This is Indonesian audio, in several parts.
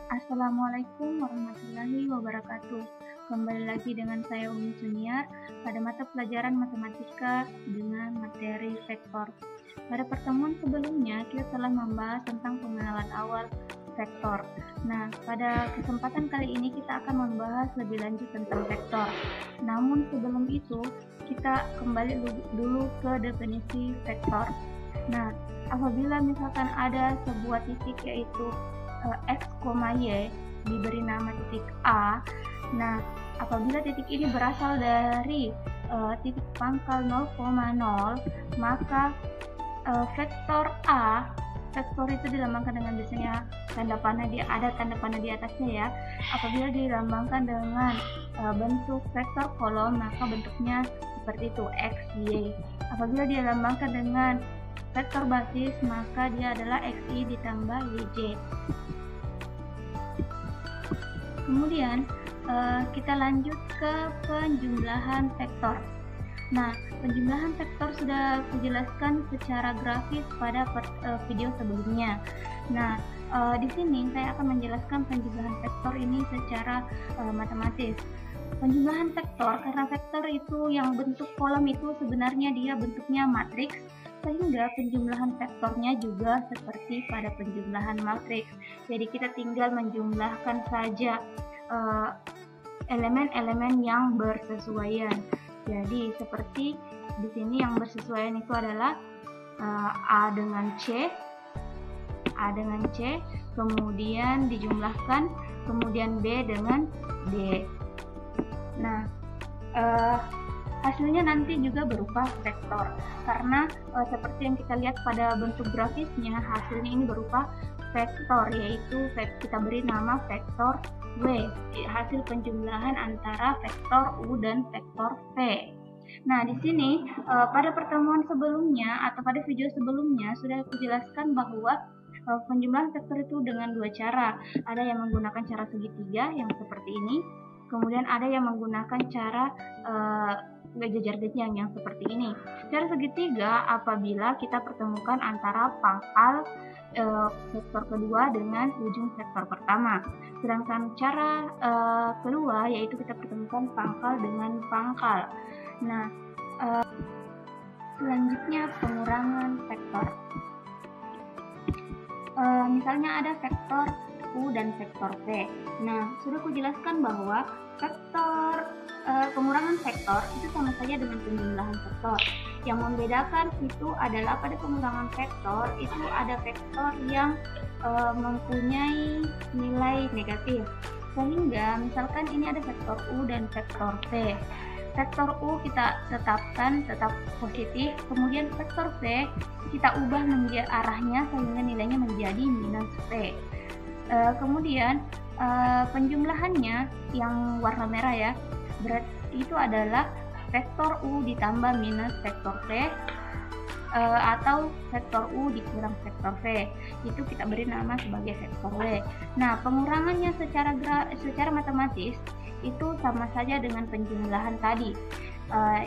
Assalamualaikum warahmatullahi wabarakatuh. Kembali lagi dengan saya Umi Junior pada mata pelajaran matematika dengan materi vektor. Pada pertemuan sebelumnya kita telah membahas tentang pengenalan awal vektor. Nah, pada kesempatan kali ini kita akan membahas lebih lanjut tentang vektor. Namun sebelum itu, kita kembali dulu ke definisi vektor. Nah, apabila misalkan ada sebuah titik yaitu X, Y diberi nama titik A. Nah, apabila titik ini berasal dari titik pangkal 0,0, maka vektor A, vektor itu dilambangkan dengan biasanya tanda panah ada tanda panah di atasnya ya. Apabila dilambangkan dengan bentuk vektor kolom, maka bentuknya seperti itu, X, Y. Apabila dilambangkan dengan vektor basis, maka dia adalah XI ditambah YJ. Kemudian kita lanjut ke penjumlahan vektor. Nah, penjumlahan vektor sudah dijelaskan secara grafis pada video sebelumnya. Nah, di sini saya akan menjelaskan penjumlahan vektor ini secara matematis. Penjumlahan vektor, karena vektor itu yang bentuk kolom itu sebenarnya dia bentuknya matriks, sehingga penjumlahan vektornya juga seperti pada penjumlahan matriks. Jadi kita tinggal menjumlahkan saja elemen-elemen yang bersesuaian. Jadi seperti di sini yang bersesuaian itu adalah A dengan C, kemudian dijumlahkan, kemudian B dengan D. Nah, hasilnya nanti juga berupa vektor, karena seperti yang kita lihat pada bentuk grafisnya, hasilnya ini berupa vektor, yaitu kita beri nama vektor W, hasil penjumlahan antara vektor U dan vektor V. Nah, di sini pada pertemuan sebelumnya atau pada video sebelumnya sudah aku jelaskan bahwa penjumlahan vektor itu dengan dua cara. Ada yang menggunakan cara segitiga yang seperti ini, kemudian ada yang menggunakan cara jajar genjang yang seperti ini. Cara segitiga apabila kita pertemukan antara pangkal vektor kedua dengan ujung vektor pertama. Sedangkan cara kedua yaitu kita pertemukan pangkal dengan pangkal. Nah, selanjutnya pengurangan vektor. Misalnya ada vektor U dan vektor V. Nah, sudah aku jelaskan bahwa vektor pengurangan vektor itu sama saja dengan penjumlahan vektor. Yang membedakan itu adalah pada pengurangan vektor itu ada vektor yang mempunyai nilai negatif. Sehingga misalkan ini ada vektor U dan vektor V. Vektor U kita tetapkan tetap positif, kemudian vektor V kita ubah menjadi arahnya sehingga nilainya menjadi minus V. Kemudian penjumlahannya yang warna merah ya, berarti itu adalah vektor U ditambah minus vektor V atau vektor U dikurang vektor V, itu kita beri nama sebagai vektor W. Nah, pengurangannya secara matematis itu sama saja dengan penjumlahan tadi.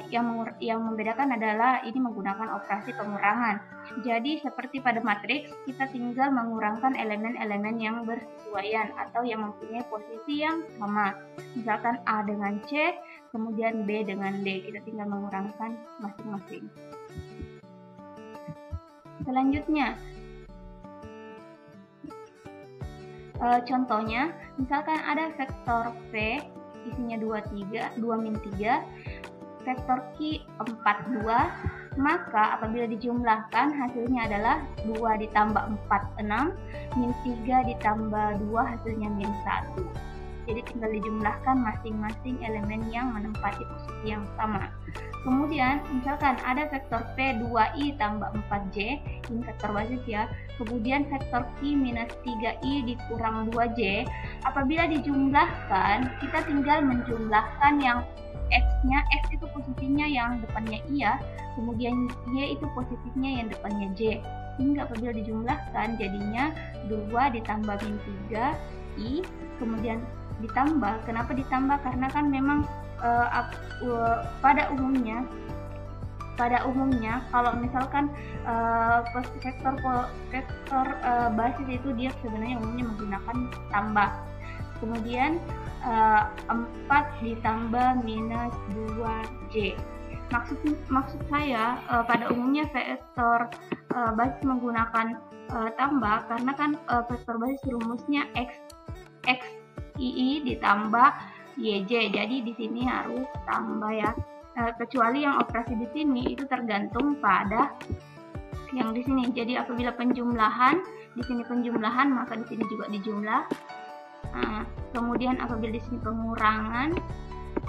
Yang membedakan adalah ini menggunakan operasi pengurangan. Jadi seperti pada matriks, kita tinggal mengurangkan elemen-elemen yang bersesuaian atau yang mempunyai posisi yang sama. Misalkan A dengan C, kemudian B dengan D, kita tinggal mengurangkan masing-masing. Selanjutnya, contohnya, misalkan ada vektor V isinya 2, min 3, vektor Q 4, 2, maka apabila dijumlahkan hasilnya adalah 2 ditambah 4, 6, min 3 ditambah 2 hasilnya min 1. Jadi tinggal dijumlahkan masing-masing elemen yang menempati posisi yang sama. Kemudian misalkan ada vektor P 2i tambah 4j, ini vektor basis ya. Kemudian vektor Q minus 3i dikurang 2j. Apabila dijumlahkan, kita tinggal menjumlahkan yang X-nya, X itu posisinya yang depannya I ya, kemudian Y itu posisinya yang depannya J. Hingga apabila dijumlahkan jadinya 2 ditambah min 3i, kemudian ditambah. Kenapa ditambah? Karena kan memang pada umumnya pada umumnya kalau misalkan vektor basis itu dia sebenarnya umumnya menggunakan tambah. Kemudian 4 ditambah minus 2J. Maksud saya pada umumnya vektor basis menggunakan tambah karena kan vektor basis rumusnya XII ditambah YJ. Jadi di sini harus tambah ya. Kecuali yang operasi di sini itu tergantung pada yang di sini. Jadi apabila penjumlahan, di sini penjumlahan maka di sini juga dijumlah. Kemudian apabila di sini pengurangan,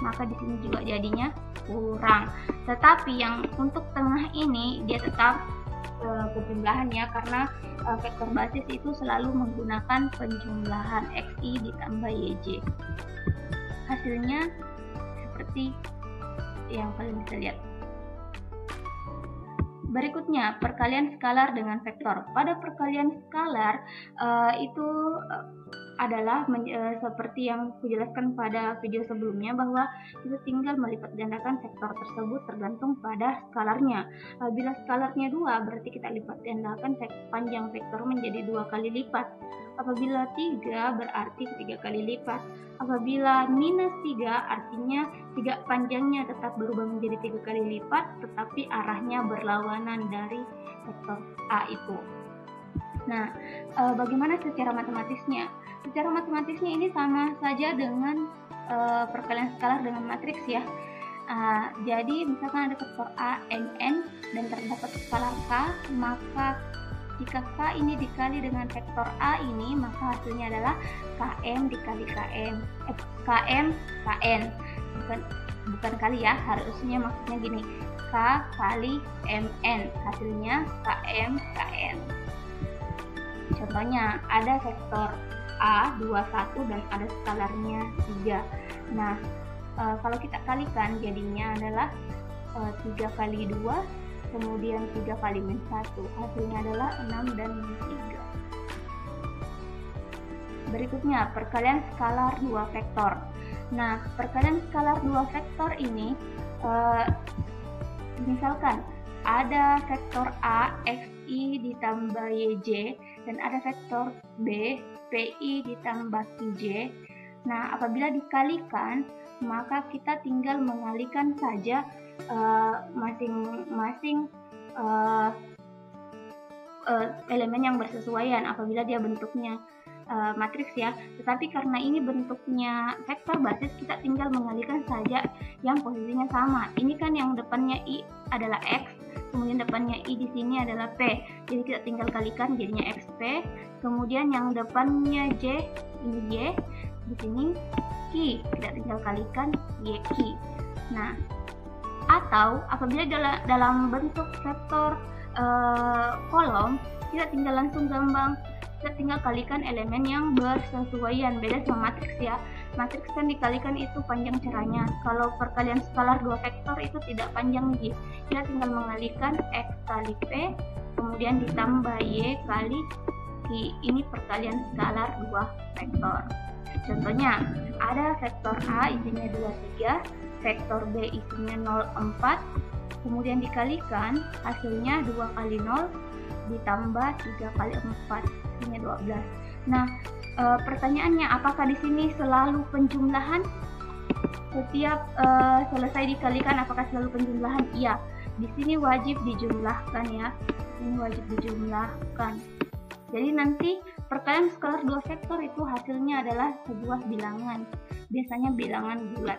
maka di sini juga jadinya kurang. Tetapi yang untuk tengah ini dia tetap penjumlahan ya, karena vektor basis itu selalu menggunakan penjumlahan XI ditambah YJ. Hasilnya seperti yang kalian bisa lihat. Berikutnya, perkalian skalar dengan vektor. Pada perkalian skalar itu adalah seperti yang kujelaskan pada video sebelumnya, bahwa kita tinggal melipat gandakan vektor tersebut tergantung pada skalarnya. Bila skalarnya 2, berarti kita lipat gandakan panjang vektor menjadi 2 kali lipat. Apabila 3, berarti 3 kali lipat. Apabila minus 3, artinya panjangnya tetap berubah menjadi 3 kali lipat, tetapi arahnya berlawanan dari vektor A itu. Nah, bagaimana secara matematisnya? Secara matematisnya ini sama saja dengan perkalian skalar dengan matriks ya. Jadi misalkan ada vektor A, N dan terdapat skalar K, maka jika K ini dikali dengan vektor A ini, maka hasilnya adalah KM dikali KN. Bukan kali ya, harusnya maksudnya gini, K kali MN, hasilnya KM KN. Contohnya ada vektor A 21 dan ada skalarnya 3. Nah, kalau kita kalikan jadinya adalah 3 kali 2, kemudian 3 kali min 1, hasilnya adalah 6 dan min 3. Berikutnya, perkalian skalar 2 vektor. Nah, perkalian skalar 2 vektor ini misalkan ada vektor A XI ditambah YJ dan ada vektor B PI ditambah QJ. Nah, apabila dikalikan, maka kita tinggal mengalikan saja masing-masing elemen yang bersesuaian apabila dia bentuknya matriks ya. Tetapi karena ini bentuknya vektor basis, kita tinggal mengalihkan saja yang posisinya sama. Ini kan yang depannya I adalah X, kemudian depannya I di sini adalah P. Jadi kita tinggal kalikan jadinya XP. Kemudian yang depannya J ini Y, di sini Q. Kita tinggal kalikan YQ. Nah, atau apabila dalam bentuk vektor kolom, kita tinggal langsung gampang, kita tinggal kalikan elemen yang bersesuaian. Beda sama matriks ya. Matriks kan dikalikan itu panjang caranya. Kalau perkalian skalar 2 vektor itu tidak panjang nih. Kita tinggal mengalihkan X kali P, kemudian ditambah Y kali Q. Ini perkalian skalar 2 vektor. Contohnya, ada vektor A isinya 23, vektor B isinya 04, kemudian dikalikan hasilnya 2 kali 0 ditambah 3 kali 4, hasilnya 12. Nah, pertanyaannya, apakah di sini selalu penjumlahan? Setiap selesai dikalikan apakah selalu penjumlahan? Iya, di sini wajib dijumlahkan ya. Ini wajib dijumlahkan. Jadi nanti perkalian skalar 2 vektor itu hasilnya adalah sebuah bilangan. Biasanya bilangan bulat.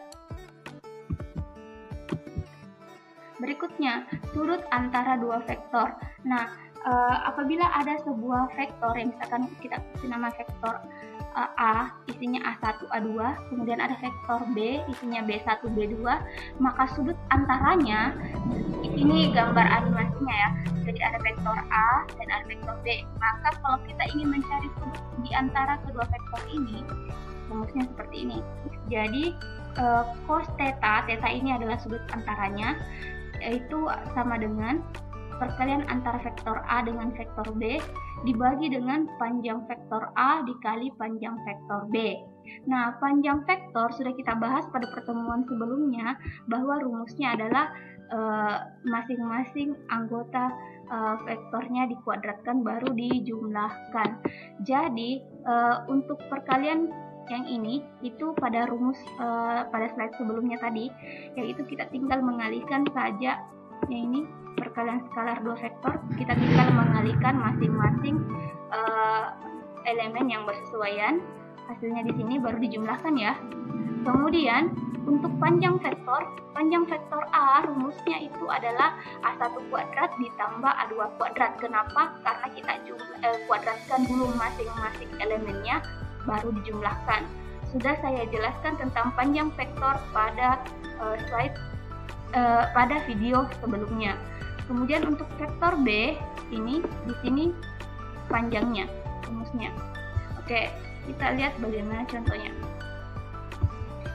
Berikutnya, sudut antara 2 vektor. Nah, apabila ada sebuah vektor yang misalkan kita kasih nama vektor A isinya A1, A2, kemudian ada vektor B isinya B1, B2, maka sudut antaranya, ini gambar animasinya ya, jadi ada vektor A dan ada vektor B. Maka kalau kita ingin mencari sudut di antara kedua vektor ini, rumusnya seperti ini. Jadi cos theta ini adalah sudut antaranya, yaitu sama dengan perkalian antara vektor A dengan vektor B dibagi dengan panjang vektor A dikali panjang vektor B. Nah, panjang vektor sudah kita bahas pada pertemuan sebelumnya bahwa rumusnya adalah masing-masing anggota vektornya dikuadratkan baru dijumlahkan. Jadi untuk perkalian yang ini itu pada rumus pada slide sebelumnya tadi, yaitu kita tinggal mengalihkan saja yang ini perkalian skalar 2 vektor, kita tinggal mengalihkan masing-masing elemen yang bersesuaian, hasilnya di sini baru dijumlahkan ya. Kemudian untuk panjang vektor A rumusnya itu adalah A1 kuadrat ditambah A2 kuadrat. Kenapa? Karena kita kuadratkan dulu masing-masing elemennya baru dijumlahkan. Sudah saya jelaskan tentang panjang vektor pada slide pada video sebelumnya. Kemudian untuk vektor B ini di sini panjangnya rumusnya. Oke, kita lihat bagaimana contohnya.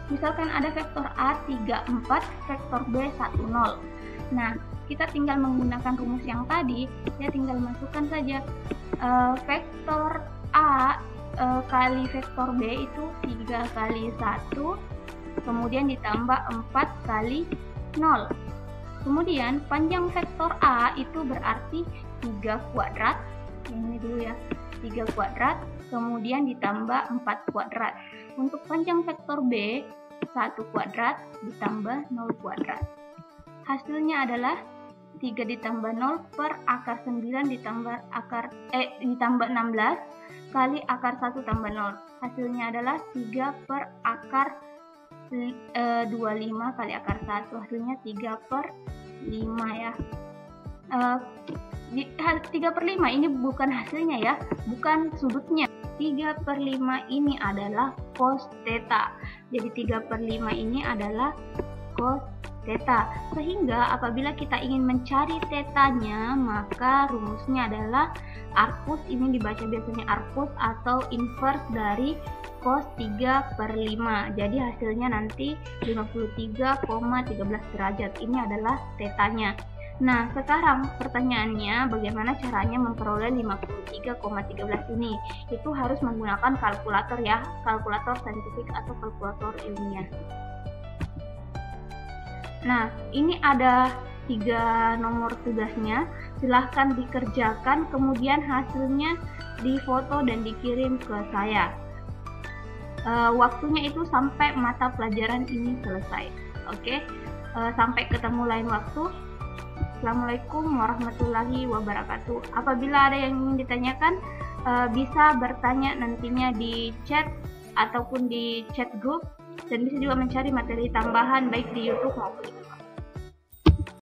Misalkan ada vektor A 34, vektor B 10. Nah, kita tinggal menggunakan rumus yang tadi, ya tinggal masukkan saja vektor A kali vektor B itu 3 kali 1, kemudian ditambah 4 kali 0. Kemudian panjang vektor A itu berarti 3 kuadrat, ini dulu ya, 3 kuadrat, kemudian ditambah 4 kuadrat. Untuk panjang vektor B 1 kuadrat ditambah 0 kuadrat. Hasilnya adalah 3 ditambah 0 per akar 9 ditambah 16 kali akar 1 tambah 0. Hasilnya adalah 3 per akar 25 kali akar 1. Hasilnya 3 per 5 ya. 3 per 5 ini bukan hasilnya ya, bukan sudutnya. 3 per 5 ini adalah cos theta. Jadi 3 per 5 ini adalah cos theta. Sehingga apabila kita ingin mencari tetanya, maka rumusnya adalah arcus, ini dibaca biasanya arcus atau inverse dari cos 3 per 5. Jadi hasilnya nanti 53,13 derajat. Ini adalah tetanya. Nah, sekarang pertanyaannya bagaimana caranya memperoleh 53,13 ini? Itu harus menggunakan kalkulator ya, kalkulator saintifik atau kalkulator ilmiah. Nah, ini ada 3 nomor tugasnya, silahkan dikerjakan, kemudian hasilnya difoto dan dikirim ke saya. Waktunya itu sampai mata pelajaran ini selesai. Oke, sampai ketemu lain waktu. Assalamualaikum warahmatullahi wabarakatuh. Apabila ada yang ingin ditanyakan, bisa bertanya nantinya di chat ataupun di chat group, dan bisa juga mencari materi tambahan baik di YouTube maupun di